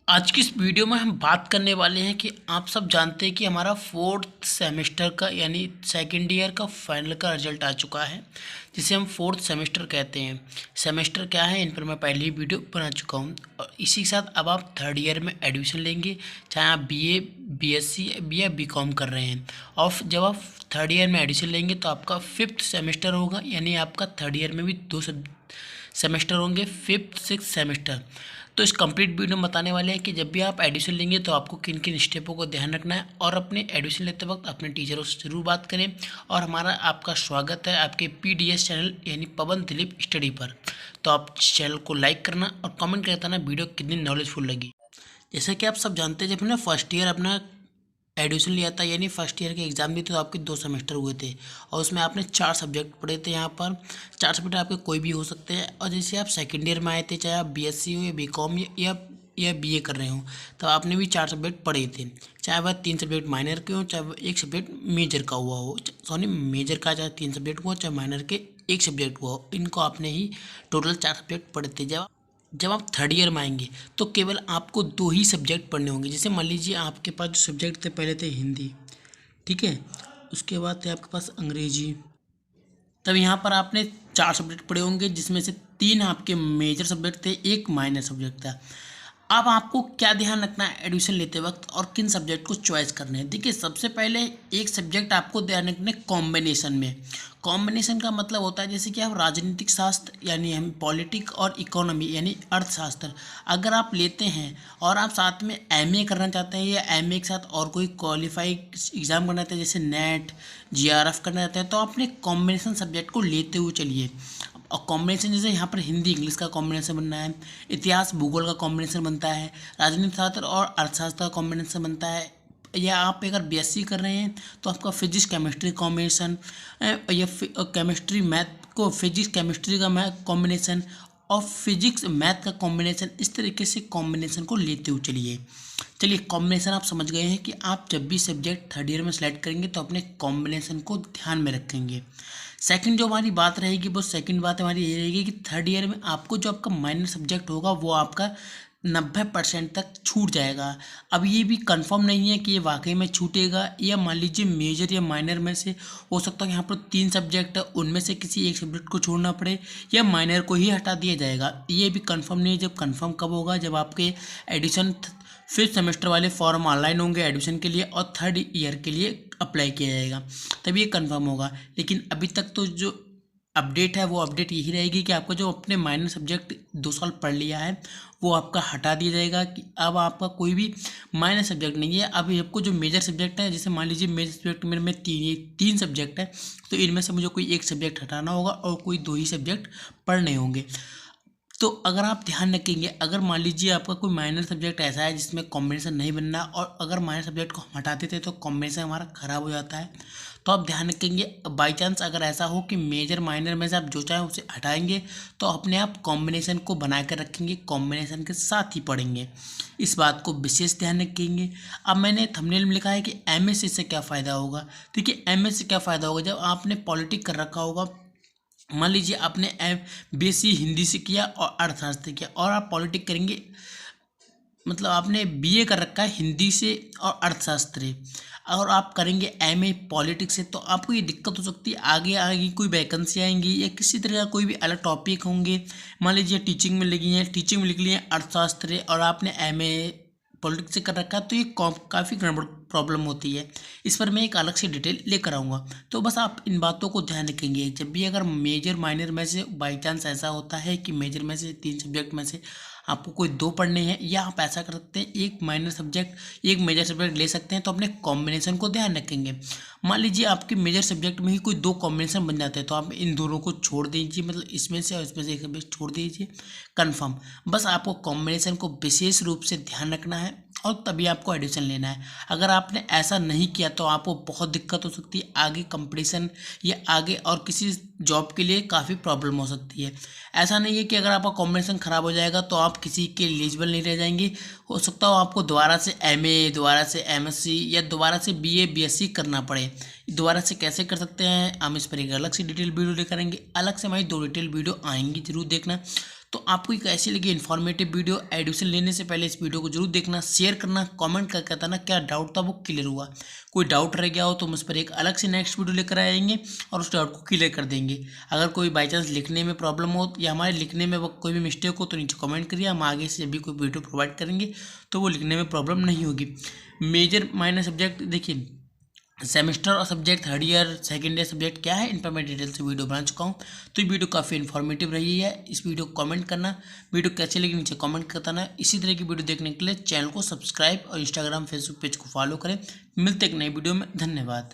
आज की इस वीडियो में हम बात करने वाले हैं कि आप सब जानते हैं कि हमारा फोर्थ सेमेस्टर का यानी सेकेंड ईयर का फाइनल का रिजल्ट आ चुका है, जिसे हम फोर्थ सेमेस्टर कहते हैं। सेमेस्टर क्या है इन पर मैं पहले ही वीडियो बना चुका हूं। और इसी के साथ अब आप थर्ड ईयर में एडमिशन लेंगे, चाहे आप बीए, बीएससी या बीकॉम कर रहे हैं। और जब आप थर्ड ईयर में एडमिशन लेंगे तो आपका फिफ्थ सेमेस्टर होगा, यानी आपका थर्ड ईयर में भी दो सेमेस्टर होंगे, फिफ्थ सिक्स सेमेस्टर। तो इस कंप्लीट वीडियो में बताने वाले हैं कि जब भी आप एडमिशन लेंगे तो आपको किन किन स्टेपों को ध्यान रखना है, और अपने एडमिशन लेते वक्त अपने टीचरों से ज़रूर बात करें। और हमारा आपका स्वागत है आपके पीडीएस चैनल यानी पवन दिलीप स्टडी पर। तो आप चैनल को लाइक करना और कमेंट करके बताना वीडियो कितनी नॉलेजफुल लगी। जैसे कि आप सब जानते हैं, जब हमने फर्स्ट ईयर अपना एडमिशन लिया था यानी फर्स्ट ईयर के एग्ज़ाम दिए थे तो आपके 2 सेमेस्टर हुए थे, और उसमें आपने 4 सब्जेक्ट पढ़े थे। यहाँ पर 4 सब्जेक्ट आपके कोई भी हो सकते हैं। और जैसे आप सेकेंड ईयर में आए थे, चाहे आप बीएससी हो या बीकॉम या बीए कर रहे हो, तो आपने भी 4 सब्जेक्ट पढ़े थे। चाहे वह 3 सब्जेक्ट माइनर के हो, चाहे वह 1 सब्जेक्ट मेजर का हुआ हो, सॉरी मेजर का चाहे 3 सब्जेक्ट हुआ, चाहे माइनर के 1 सब्जेक्ट हुआ हो, इनको आपने ही टोटल 4 सब्जेक्ट पढ़े थे। जब आप थर्ड ईयर में आएंगे तो केवल आपको 2 ही सब्जेक्ट पढ़ने होंगे। जैसे मान लीजिए आपके पास जो सब्जेक्ट थे, पहले थे हिंदी, ठीक है, उसके बाद थे आपके पास अंग्रेजी। तब यहाँ पर आपने 4 सब्जेक्ट पढ़े होंगे, जिसमें से 3 आपके मेजर सब्जेक्ट थे, 1 माइनर सब्जेक्ट था। अब आपको क्या ध्यान रखना है एडमिशन लेते वक्त और किन सब्जेक्ट को चॉइस करने हैं। देखिए, सबसे पहले एक सब्जेक्ट आपको ध्यान रखना है कॉम्बिनेशन में। कॉम्बिनेशन का मतलब होता है जैसे कि आप राजनीतिक शास्त्र यानी हम पॉलिटिक और इकोनॉमी यानी अर्थशास्त्र अगर आप लेते हैं, और आप साथ में एमए करना चाहते हैं या एमए के साथ और कोई क्वालिफाई एग्ज़ाम करना चाहते हैं जैसे नेट जीआरएफ करना चाहते हैं, तो अपने कॉम्बिनेशन सब्जेक्ट को लेते हुए चलिए। और कॉम्बिनेशन जैसे यहाँ पर हिंदी इंग्लिश का कॉम्बिनेशन बनना है, इतिहास भूगोल का कॉम्बिनेशन बनता है, राजनीति शास्त्र और अर्थशास्त्र का कॉम्बिनेशन बनता है। या आप अगर बीएससी कर रहे हैं तो आपका फिजिक्स केमिस्ट्री कॉम्बिनेशन, या केमिस्ट्री मैथ को फिजिक्स केमिस्ट्री का मैथ कॉम्बिनेशन, और फिजिक्स मैथ का कॉम्बिनेशन, इस तरीके से कॉम्बिनेशन को लेते हुए चलिए कॉम्बिनेशन आप समझ गए हैं कि आप जब भी सब्जेक्ट थर्ड ईयर में सेलेक्ट करेंगे तो अपने कॉम्बिनेशन को ध्यान में रखेंगे। सेकंड जो हमारी बात रहेगी, वो सेकंड बात हमारी ये रहेगी कि थर्ड ईयर में आपको जो आपका माइनर सब्जेक्ट होगा वो आपका 90% तक छूट जाएगा। अब ये भी कंफर्म नहीं है कि ये वाकई में छूटेगा, या मान लीजिए मेजर या माइनर में से हो सकता है कि यहाँ पर 3 सब्जेक्ट है, उनमें से किसी एक सब्जेक्ट को छोड़ना पड़े, या माइनर को ही हटा दिया जाएगा। ये भी कंफर्म नहीं है। जब कंफर्म कब होगा, जब आपके एडिशन फिफ्थ सेमेस्टर वाले फॉर्म ऑनलाइन होंगे एडमिशन के लिए और थर्ड ईयर के लिए अप्लाई किया जाएगा, तभी ये कंफर्म होगा। लेकिन अभी तक तो जो अपडेट है वो अपडेट यही रहेगी कि आपको जो अपने माइनर सब्जेक्ट 2 साल पढ़ लिया है वो आपका हटा दिया जाएगा, कि अब आपका कोई भी माइनर सब्जेक्ट नहीं है। अब आपको जो मेजर सब्जेक्ट है, जैसे मान लीजिए मेजर सब्जेक्ट मेरे में तीन सब्जेक्ट है, तो इनमें से मुझे कोई एक सब्जेक्ट हटाना होगा और कोई 2 ही सब्जेक्ट पढ़ने होंगे। तो अगर आप ध्यान रखेंगे, अगर मान लीजिए आपका कोई माइनर सब्जेक्ट ऐसा है जिसमें कॉम्बिनेशन नहीं बनना, और अगर माइनर सब्जेक्ट को हम हटाते थे तो कॉम्बिनेशन हमारा ख़राब हो जाता है, तो आप ध्यान रखेंगे बाई चांस अगर ऐसा हो कि मेजर माइनर में से आप जो चाहें उसे हटाएंगे, तो अपने आप कॉम्बिनेशन को बना कर रखेंगे, कॉम्बिनेशन के साथ ही पढ़ेंगे। इस बात को विशेष ध्यान रखेंगे। अब मैंने थंबनेल में लिखा है कि एमएससी से क्या फ़ायदा होगा। देखिए, एमएससी क्या फ़ायदा होगा, जब आपने पॉलिटिक कर रखा होगा, मान लीजिए आपने बीएससी हिंदी से किया और अर्थशास्त्र किया, और आप पॉलिटिक करेंगे, मतलब आपने बीए कर रखा है हिंदी से और अर्थशास्त्र, और आप करेंगे एमए पॉलिटिक्स से, तो आपको ये दिक्कत हो सकती है आगे आगे कोई वैकेंसी आएंगी या किसी तरह का कोई भी अलग टॉपिक होंगे। मान लीजिए टीचिंग में लगी हैं, टीचिंग में लिख लिए अर्थशास्त्र और आपने एमए पॉलिटिक्स से कर रखा है, तो ये काफ़ी गड़बड़ प्रॉब्लम होती है। इस पर मैं एक अलग से डिटेल लेकर आऊँगा। तो बस आप इन बातों को ध्यान रखेंगे। जब भी अगर मेजर माइनर में से बाई चांस ऐसा होता है कि मेजर में से 3 सब्जेक्ट में से आपको कोई 2 पढ़ने हैं, या आप ऐसा कर सकते हैं एक माइनर सब्जेक्ट एक मेजर सब्जेक्ट ले सकते हैं, तो अपने कॉम्बिनेशन को ध्यान रखेंगे। मान लीजिए आपके मेजर सब्जेक्ट में ही कोई 2 कॉम्बिनेशन बन जाते हैं, तो आप इन दोनों को छोड़ दीजिए, मतलब इसमें से और इसमें से एक सब्जेक्ट छोड़ दीजिए, कन्फर्म। बस आपको कॉम्बिनेशन को विशेष रूप से ध्यान रखना है और तभी आपको एडमिशन लेना है। अगर आपने ऐसा नहीं किया तो आपको बहुत दिक्कत हो सकती है, आगे कंपटीशन या आगे और किसी जॉब के लिए काफ़ी प्रॉब्लम हो सकती है। ऐसा नहीं है कि अगर आपका कॉम्बिनेशन ख़राब हो जाएगा तो आप किसी के एलिजिबल नहीं रह जाएंगे। हो सकता हो आपको दोबारा से एमए, दोबारा से एमएससी या दोबारा से बीए बीएससी करना पड़े। दोबारा से कैसे कर सकते हैं हम इस पर एक अलग से डिटेल वीडियो लेकर आएंगे। अलग से हमारी 2 डिटेल वीडियो आएंगी, जरूर देखना। तो आपको एक ऐसी लगी इन्फॉर्मेटिव वीडियो, एडमिशन लेने से पहले इस वीडियो को जरूर देखना, शेयर करना, कमेंट करके बताना क्या डाउट था वो क्लियर हुआ। कोई डाउट रह गया हो तो हम उस पर एक अलग से नेक्स्ट वीडियो लेकर आएंगे और उस डाउट को क्लियर कर देंगे। अगर कोई बाई चांस लिखने में प्रॉब्लम हो या हमारे लिखने में कोई भी मिस्टेक हो तो नीचे कमेंट करिए, हम आगे से जब भी कोई वीडियो प्रोवाइड करेंगे तो वो लिखने में प्रॉब्लम नहीं होगी। मेजर माइनर सब्जेक्ट देखिए, सेमेस्टर और subject, third year second year subject क्या है, इन पर मैं डिटेल से वीडियो बना चुका हूँ। तो ये वीडियो काफ़ी इन्फॉर्मेटिव रही है। इस वीडियो को कमेंट करना, वीडियो कैसे लगी नीचे कमेंट करना। इसी तरह की वीडियो देखने के लिए चैनल को सब्सक्राइब और इंस्टाग्राम फेसबुक पेज को फॉलो करें। मिलते एक नई वीडियो में, धन्यवाद।